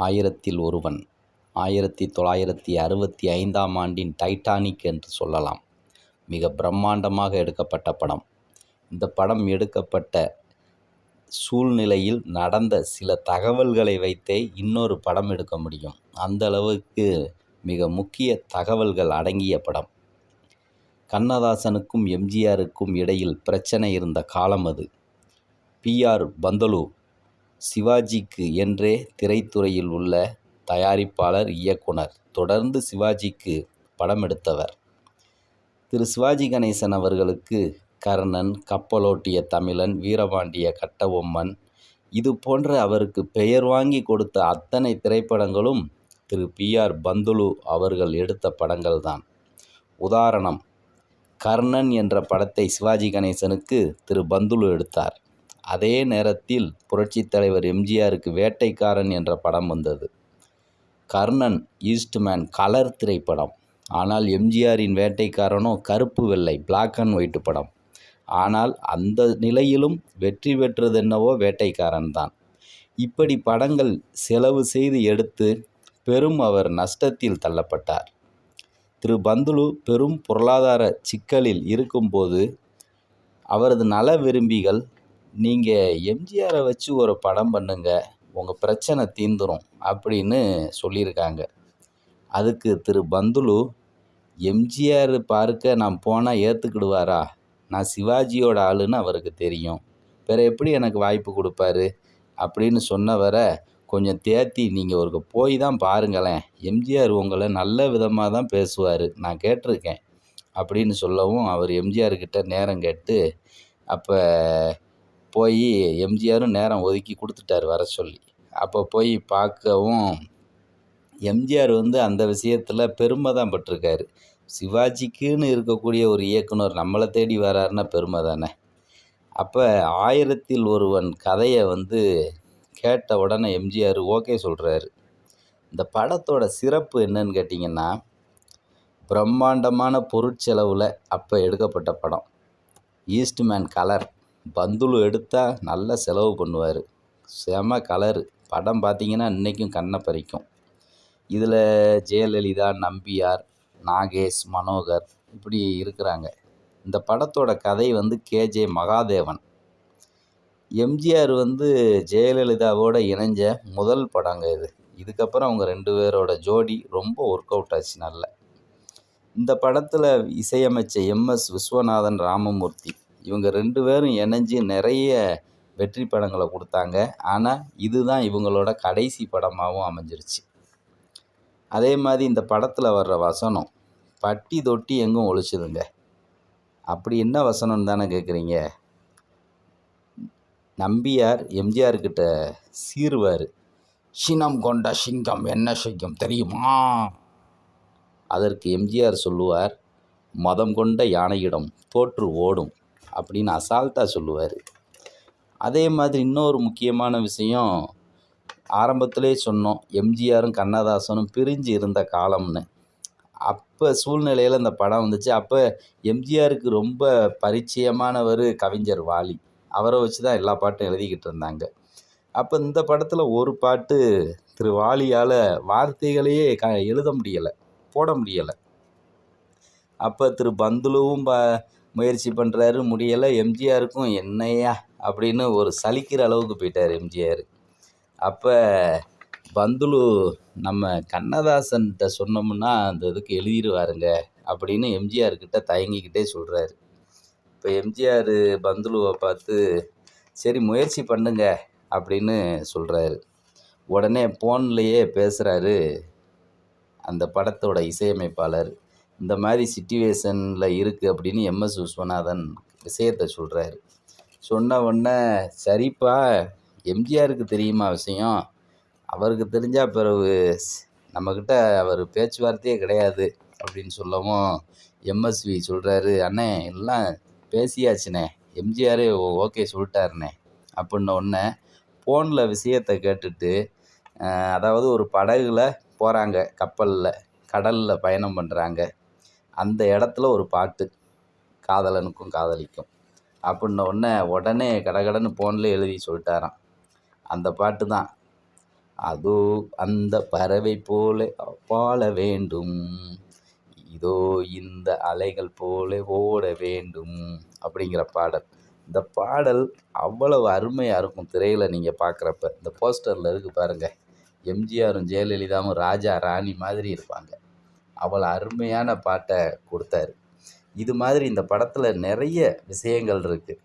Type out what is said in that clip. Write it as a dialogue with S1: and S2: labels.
S1: ஆயிரத்தில் ஒருவன் 1965ஆம் ஆண்டின் டைட்டானிக் என்று சொல்லலாம். மிக பிரம்மாண்டமாக எடுக்கப்பட்ட படம். இந்த படம் எடுக்கப்பட்ட சூழ்நிலையில் நடந்த சில தகவல்களை வைத்தே இன்னொரு படம் எடுக்க முடியும். அந்த அளவுக்கு மிக முக்கிய தகவல்கள் அடங்கிய படம். கண்ணதாசனுக்கும் எம்ஜிஆருக்கும் இடையில் பிரச்சனை இருந்த காலம் அது. பி.ஆர். பந்துலு சிவாஜிக்கு என்றே திரைத்துறையில் உள்ள தயாரிப்பாளர், இயக்குனர், தொடர்ந்து சிவாஜிக்கு படம் எடுத்தவர். திரு சிவாஜி கணேசன் அவர்களுக்கு கர்ணன், கப்பலோட்டிய தமிழன், வீரபாண்டிய கட்டபொம்மன் இது போன்ற அவருக்கு பெயர் வாங்கி கொடுத்த அத்தனை திரைப்படங்களும் திரு பி.ஆர். பந்துலு அவர்கள் எடுத்த படங்கள்தான். உதாரணம், கர்ணன் என்ற படத்தை சிவாஜி கணேசனுக்கு திரு பந்துலு எடுத்தார். அதே நேரத்தில் புரட்சித் தலைவர் எம்ஜிஆருக்கு வேட்டைக்காரன் என்ற படம் வந்தது. கர்ணன் ஈஸ்ட்மேன் கலர் திரைப்படம். ஆனால் எம்ஜிஆரின் வேட்டைக்காரனோ கருப்பு வெள்ளை பிளாக் அண்ட் ஒயிட் படம். ஆனால் அந்த நிலையிலும் வெற்றி பெற்றதென்னவோ வேட்டைக்காரன் தான். இப்படி படங்கள் செலவு செய்து எடுத்து பெரும் அவர் நஷ்டத்தில் தள்ளப்பட்டார். திரு பந்துலு பெரும் பொருளாதார சிக்கலில் இருக்கும்போது அவரது நல விரும்பிகள், நீங்கள் எம்ஜிஆரை வச்சு ஒரு படம் பண்ணுங்க, உங்கள் பிரச்சனை தீந்துரும் அப்படின்னு சொல்லியிருக்காங்க. அதுக்கு திரு பந்துலு, எம்ஜிஆர் பார்க்க நான் போனால் ஏற்றுக்கிடுவாரா? நான் சிவாஜியோட ஆளுன்னு அவருக்கு தெரியும், வேறு எப்படி எனக்கு வாய்ப்பு கொடுப்பாரு அப்படின்னு சொன்னவரை கொஞ்சம் தேத்தி, நீங்கள் ஒரு போய் தான் பாருங்களேன், எம்ஜிஆர் உங்களை நல்ல விதமாக தான் பேசுவார், நான் கேட்டிருக்கேன் அப்படின்னு சொல்லவும் அவர் எம்ஜிஆர்கிட்ட நேரம் கேட்டு அப்போ போய் எம்ஜிஆரும் நேரம் ஒதுக்கி கொடுத்துட்டார் வர சொல்லி. அப்போ போய் பார்க்கவும் எம்ஜிஆர் அந்த விஷயத்தில் பெருமை தான் பட்டிருக்காரு. சிவாஜிக்குன்னு இருக்கக்கூடிய ஒரு இயக்குனர் நம்மளை தேடி வராருன்னா பெருமை தானே. அப்போ ஆயிரத்தில் ஒருவன் கதையை கேட்ட உடனே எம்ஜிஆர் ஓகே சொல்கிறாரு. இந்த படத்தோட சிறப்பு என்னன்னு கேட்டிங்கன்னா, பிரம்மாண்டமான பொருட்செலவில் அப்போ எடுக்கப்பட்ட படம். Eastman colour. பந்துலு எடுத்தால் நல்ல செலவு பண்ணுவார், செம கலரு. படம் பார்த்திங்கன்னா இன்றைக்கும் கண்ணை பறிக்கும். இதில் ஜெயலலிதா, நம்பியார், நாகேஷ், மனோகர் இப்படி இருக்கிறாங்க. இந்த படத்தோட கதை கே.ஜே. மகாதேவன். எம்ஜிஆர் ஜெயலலிதாவோட இணைஞ்ச முதல் படங்க இது. இதுக்கப்புறம் அவங்க 2 பேரோட ஜோடி ரொம்ப ஒர்க் அவுட் ஆச்சு நல்லா. இந்த படத்தில் இசையமைச்ச எம்.எஸ். விஸ்வநாதன், ராமமூர்த்தி இவங்க 2 பேரும் இணைஞ்சு நிறைய வெற்றி படங்களை கொடுத்தாங்க. ஆனால் இதுதான் இவங்களோட கடைசி படமாகவும் அமைஞ்சிருச்சு. அதே மாதிரி இந்த படத்தில் வர்ற வசனம் பட்டி தொட்டி எங்கும் ஒழிச்சுதுங்க. அப்படி என்ன வசனம்னு தானே கேட்குறீங்க. நம்பியார் எம்ஜிஆர்கிட்ட சீருவார், சினம் கொண்ட சிங்கம் என்ன செய்யும் தெரியுமா? அதற்கு எம்ஜிஆர் சொல்லுவார், மதம் கொண்ட யானையிடம் தோற்று ஓடும் அப்படின்னு அசால்ட்டாக சொல்லுவார். அதே மாதிரி இன்னொரு முக்கியமான விஷயம், ஆரம்பத்திலே சொன்னோம், எம்ஜிஆரும் கண்ணதாசனும் பிரிஞ்சு இருந்த காலம்னு. அப்போ சூழ்நிலையில் இந்த படம் வந்துச்சு. அப்போ எம்ஜிஆருக்கு ரொம்ப பரிச்சயமானவர் கவிஞர் வாலி. அவரை வச்சு தான் எல்லா பாட்டும் எழுதிக்கிட்டு இருந்தாங்க. அப்போ இந்த படத்தில் ஒரு பாட்டு திரு வாலியால் வார்த்தைகளையே எழுத முடியலை, போட முடியலை. அப்போ திரு பந்துலுவும் முயற்சி பண்ணுறாரு, முடியலை. எம்ஜிஆருக்கும் என்னையா அப்படின்னு ஒரு சலிக்கிற அளவுக்கு போயிட்டார் எம்ஜிஆர். அப்போ பந்துலு நம்ம கண்ணதாசன்கிட்ட சொன்னோம்னா அந்த இதுக்கு எழுதிடுவாருங்க அப்படின்னு எம்ஜிஆர்கிட்ட தயங்கிக்கிட்டே சொல்கிறாரு. இப்போ எம்ஜிஆர் பந்துலுவை பார்த்து, சரி முயற்சி பண்ணுங்க அப்படின்னு சொல்கிறாரு. உடனே ஃபோன்லேயே பேசுகிறாரு அந்த படத்தோட இசையமைப்பாளர். இந்த மாதிரி சிச்சுவேஷனில் இருக்குது அப்படின்னு எம்.எஸ். விஸ்வநாதன் விஷயத்தை சொல்கிறாரு. சொன்ன உடனே, சரிப்பா எம்ஜிஆருக்கு தெரியுமா விஷயம், அவருக்கு தெரிஞ்சால் பிறகு நம்மக்கிட்ட அவர் பேச்சுவார்த்தையே கிடையாது அப்படின்னு சொல்லவும் எம்எஸ்வி சொல்கிறாரு, அண்ணே எல்லாம் பேசியாச்சுண்ணே, எம்ஜிஆரே ஓகே சொல்லிட்டாருண்ணே அப்படின்ன உடனே ஃபோனில் விஷயத்தை கேட்டுட்டு, அதாவது ஒரு படகுல போகிறாங்க, கப்பலில் கடலில் பயணம் பண்ணுறாங்க. அந்த இடத்துல ஒரு பாட்டு, காதலனுக்கும் காதலிக்கும் அப்படின்ன உடனே கடகடன்னு ஃபோனில் எழுதி சொல்லிட்டாராம். அந்த பாட்டு தான் அதோ அந்த பறவை போல வாழ வேண்டும், இதோ இந்த அலைகள் போல ஓட வேண்டும் அப்படிங்கிற பாடல். இந்த பாடல் அவ்வளவு அருமையாக இருக்கும். திரையில் நீங்கள் பார்க்குறப்ப இந்த போஸ்டரில் இருக்குது பாருங்கள், எம்ஜிஆரும் ஜெயலலிதாவும் ராஜா ராணி மாதிரி இருப்பாங்க. அவ்வளோ அருமையான பாட்டை கொடுத்தாரு. இது மாதிரி இந்த படத்தில் நிறைய விஷயங்கள் இருக்குது.